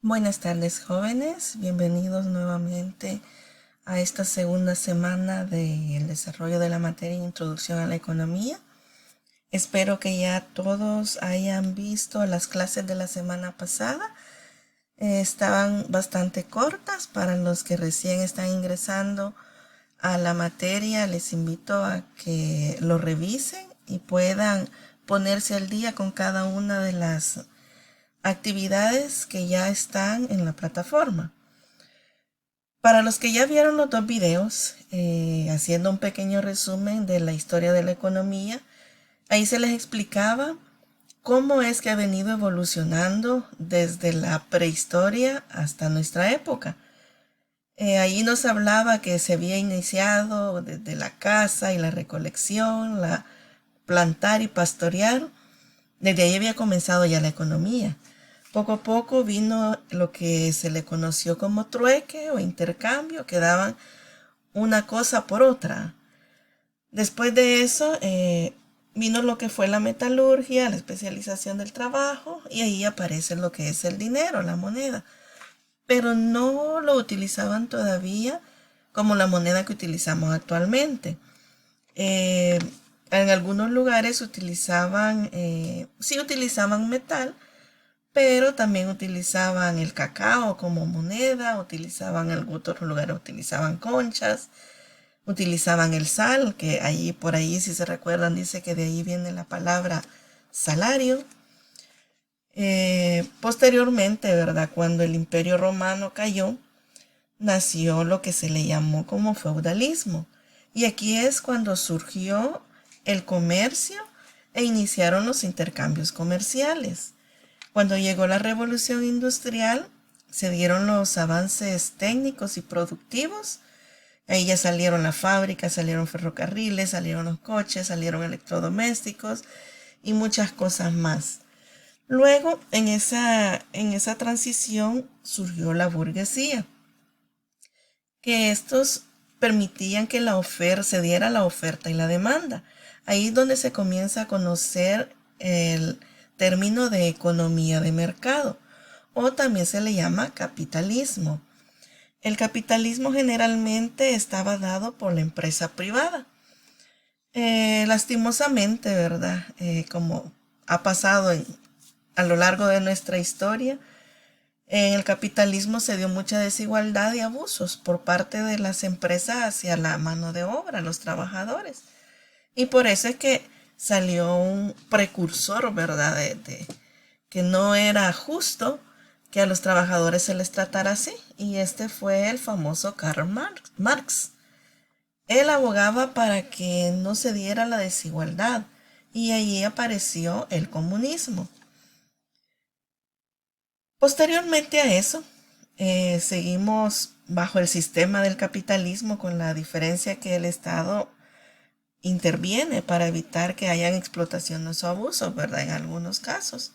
Buenas tardes, jóvenes. Bienvenidos nuevamente a esta segunda semana del desarrollo de la materia Introducción a la Economía. Espero que ya todos hayan visto las clases de la semana pasada. Estaban bastante cortas. Para los que recién están ingresando a la materia, les invito a que lo revisen y puedan ponerse al día con cada una de las actividades que ya están en la plataforma. Para los que ya vieron los dos videos, haciendo un pequeño resumen de la historia de la economía, ahí se les explicaba cómo es que ha venido evolucionando desde la prehistoria hasta nuestra época. Ahí nos hablaba que se había iniciado desde la caza y la recolección, la plantar y pastorear. Desde ahí había comenzado ya la economía. Poco a poco vino lo que se le conoció como trueque o intercambio, que daban una cosa por otra. Después de eso vino lo que fue la metalurgia, la especialización del trabajo, y ahí aparece lo que es el dinero, la moneda. Pero no lo utilizaban todavía como la moneda que utilizamos actualmente. En algunos lugares sí utilizaban metal, pero también utilizaban el cacao como moneda, utilizaban en otros lugares utilizaban conchas, utilizaban el sal, que ahí por ahí si se recuerdan dice que de ahí viene la palabra salario. Posteriormente, ¿verdad? Cuando el Imperio Romano cayó, nació lo que se le llamó como feudalismo. Y aquí es cuando surgió el comercio e iniciaron los intercambios comerciales. Cuando llegó la revolución industrial, se dieron los avances técnicos y productivos. Ahí ya salieron las fábricas, salieron ferrocarriles, salieron los coches, salieron electrodomésticos y muchas cosas más. Luego, en esa transición surgió la burguesía, que estos permitían que se diera la oferta y la demanda. Ahí es donde se comienza a conocer el término de economía de mercado, o también se le llama capitalismo. El capitalismo generalmente estaba dado por la empresa privada. Lastimosamente, ¿verdad? Como ha pasado a lo largo de nuestra historia, en el capitalismo se dio mucha desigualdad y abusos por parte de las empresas hacia la mano de obra, los trabajadores. Y por eso es que salió un precursor, ¿verdad? Que no era justo que a los trabajadores se les tratara así. Y este fue el famoso Karl Marx. Él abogaba para que no se diera la desigualdad. Y allí apareció el comunismo. Posteriormente a eso, seguimos bajo el sistema del capitalismo con la diferencia que el Estado interviene para evitar que hayan explotaciones o abusos, ¿verdad? En algunos casos.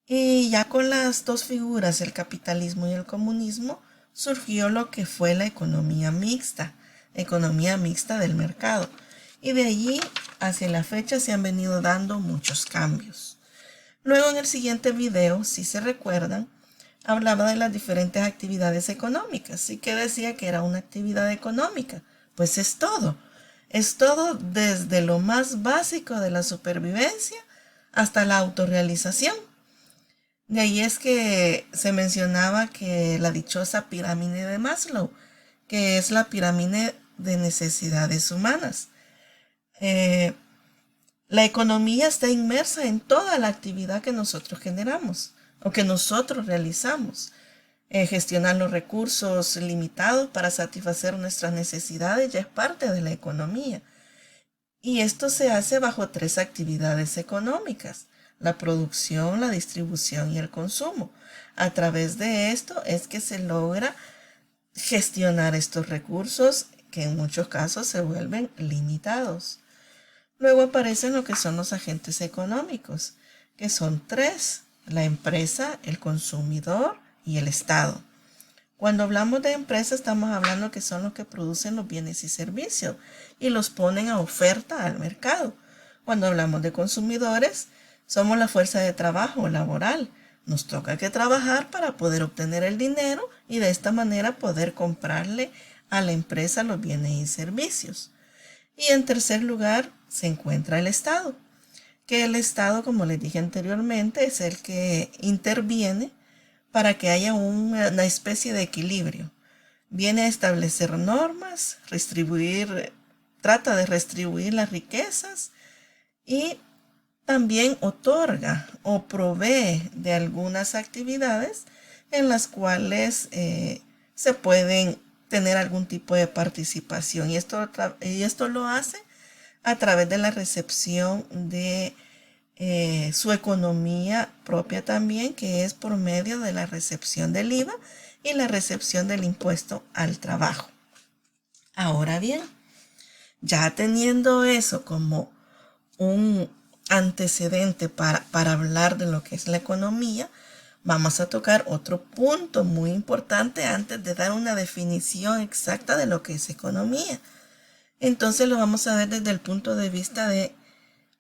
Y ya con las dos figuras, el capitalismo y el comunismo, surgió lo que fue la economía mixta del mercado. Y de allí hacia la fecha se han venido dando muchos cambios. Luego en el siguiente video, si se recuerdan, hablaba de las diferentes actividades económicas y que decía que era una actividad económica. Pues es todo. Es todo desde lo más básico de la supervivencia hasta la autorrealización. De ahí es que se mencionaba que la dichosa pirámide de Maslow, que es la pirámide de necesidades humanas. La economía está inmersa en toda la actividad que nosotros generamos o que nosotros realizamos. Gestionar los recursos limitados para satisfacer nuestras necesidades ya es parte de la economía. Y esto se hace bajo tres actividades económicas: la producción, la distribución y el consumo. A través de esto es que se logra gestionar estos recursos que en muchos casos se vuelven limitados. Luego aparecen lo que son los agentes económicos, que son tres: la empresa, el consumidor y el Estado. Cuando hablamos de empresa estamos hablando que son los que producen los bienes y servicios y los ponen a oferta al mercado. Cuando hablamos de consumidores, somos la fuerza de trabajo laboral, Nos toca que trabajar para poder obtener el dinero y de esta manera poder comprarle a la empresa los bienes y servicios. Y en tercer lugar se encuentra el Estado, que el Estado, como les dije anteriormente, es el que interviene para que haya una especie de equilibrio. Viene a establecer normas, trata de redistribuir las riquezas y también otorga o provee de algunas actividades en las cuales se pueden tener algún tipo de participación. Y esto lo hace a través de la recepción de su economía propia también, que es por medio de la recepción del IVA y la recepción del impuesto al trabajo. Ahora bien, ya teniendo eso como un antecedente para hablar de lo que es la economía, vamos a tocar otro punto muy importante antes de dar una definición exacta de lo que es economía. Entonces lo vamos a ver desde el punto de vista de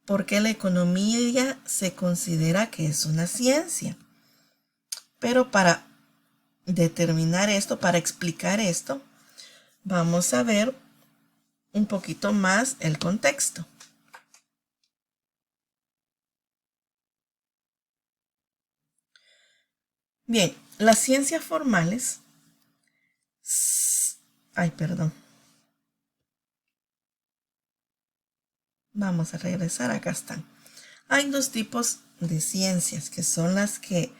por qué la economía se considera que es una ciencia. Pero para determinar esto, para explicar esto, vamos a ver un poquito más el contexto. Bien, las ciencias formales... Ay, perdón. Vamos a regresar, acá están. Hay dos tipos de ciencias que son las que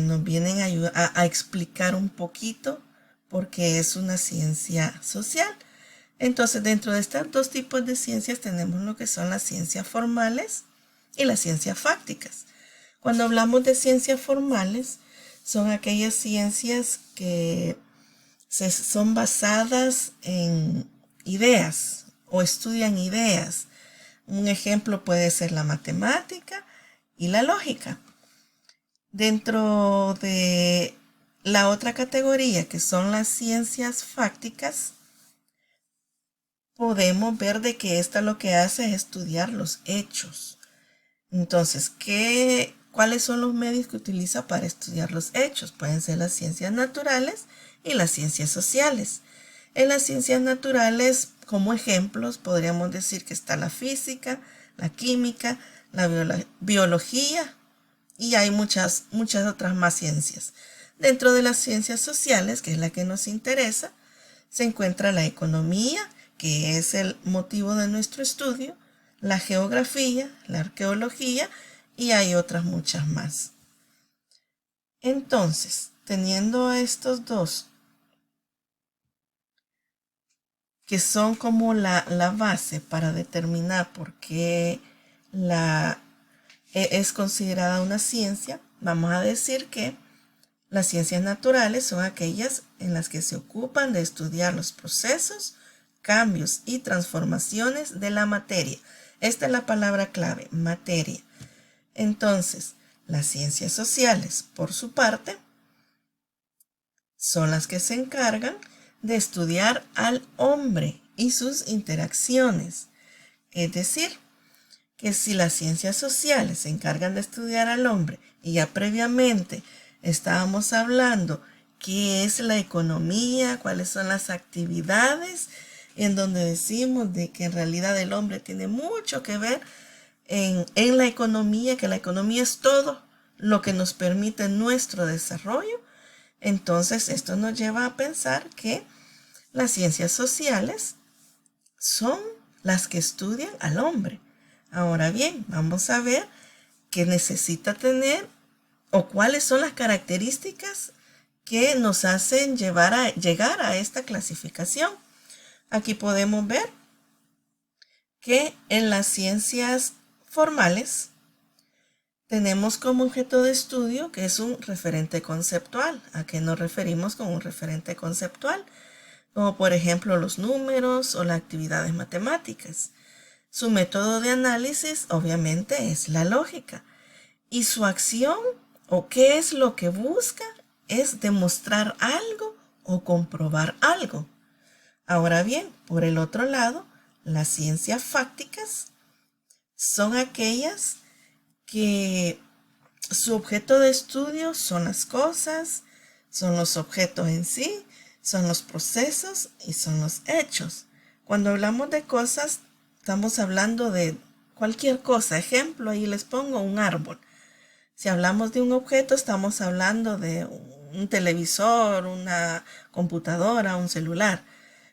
nos vienen a ayudar a explicar un poquito porque es una ciencia social. Entonces, dentro de estos dos tipos de ciencias tenemos lo que son las ciencias formales y las ciencias fácticas. Cuando hablamos de ciencias formales, son aquellas ciencias que son basadas en ideas o estudian ideas. Un ejemplo puede ser la matemática y la lógica. Dentro de la otra categoría, que son las ciencias fácticas, podemos ver de que esta lo que hace es estudiar los hechos. Entonces, ¿cuáles son los medios que utiliza para estudiar los hechos? Pueden ser las ciencias naturales y las ciencias sociales. En las ciencias naturales, como ejemplos, podríamos decir que está la física, la química, la biología y hay muchas otras más ciencias. Dentro de las ciencias sociales, que es la que nos interesa, se encuentra la economía, que es el motivo de nuestro estudio, la geografía, la arqueología y hay otras muchas más. Entonces, teniendo estos dos, que son como la base para determinar por qué es considerada una ciencia, vamos a decir que las ciencias naturales son aquellas en las que se ocupan de estudiar los procesos, cambios y transformaciones de la materia. Esta es la palabra clave, materia. Entonces, las ciencias sociales, por su parte, son las que se encargan de estudiar al hombre y sus interacciones. Es decir, que si las ciencias sociales se encargan de estudiar al hombre y ya previamente estábamos hablando qué es la economía, cuáles son las actividades, en donde decimos de que en realidad el hombre tiene mucho que ver en la economía, que la economía es todo lo que nos permite nuestro desarrollo. Entonces esto nos lleva a pensar que las ciencias sociales son las que estudian al hombre. Ahora bien, vamos a ver qué necesita tener o cuáles son las características que nos hacen llegar a esta clasificación. Aquí podemos ver que en las ciencias formales tenemos como objeto de estudio que es un referente conceptual. ¿A qué nos referimos con un referente conceptual? Como por ejemplo los números o las actividades matemáticas. Su método de análisis obviamente es la lógica y su acción o qué es lo que busca es demostrar algo o comprobar algo. Ahora bien, por el otro lado, las ciencias fácticas son aquellas que Su objeto de estudio son las cosas, son los objetos en sí, son los procesos y son los hechos. Cuando hablamos de cosas, estamos hablando de cualquier cosa. Ejemplo, ahí les pongo un árbol. Si hablamos de un objeto, estamos hablando de un televisor, una computadora, un celular.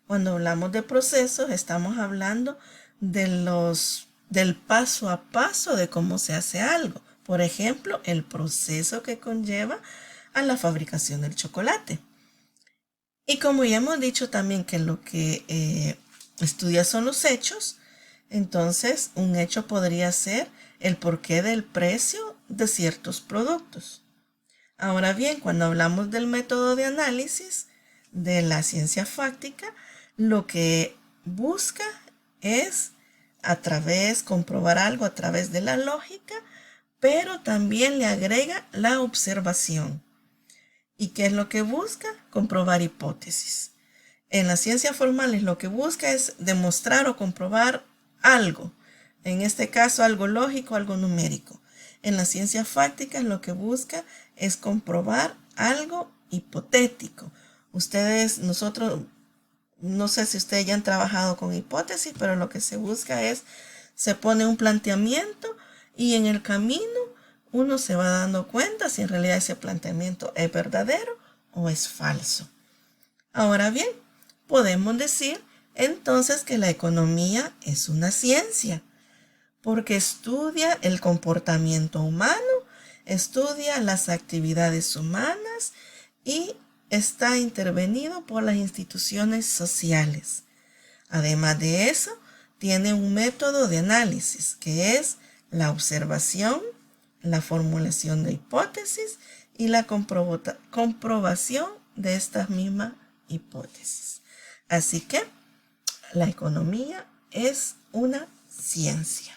Cuando hablamos de procesos, estamos hablando del paso a paso de cómo se hace algo. Por ejemplo, el proceso que conlleva a la fabricación del chocolate. Y como ya hemos dicho también que lo que estudia son los hechos, entonces un hecho podría ser el porqué del precio de ciertos productos. Ahora bien, cuando hablamos del método de análisis de la ciencia fáctica, lo que busca es comprobar algo a través de la lógica, pero también le agrega la observación. ¿Y qué es lo que busca? Comprobar hipótesis. En las ciencias formales lo que busca es demostrar o comprobar algo. En este caso algo lógico, algo numérico. En las ciencias fácticas lo que busca es comprobar algo hipotético. Nosotros, no sé si ustedes ya han trabajado con hipótesis, pero lo que se busca es, se pone un planteamiento y en el camino uno se va dando cuenta si en realidad ese planteamiento es verdadero o es falso. Ahora bien, podemos decir entonces que la economía es una ciencia, porque estudia el comportamiento humano, estudia las actividades humanas y está intervenido por las instituciones sociales. Además de eso, tiene un método de análisis que es la observación, la formulación de hipótesis y la comprobación de estas mismas hipótesis. Así que la economía es una ciencia.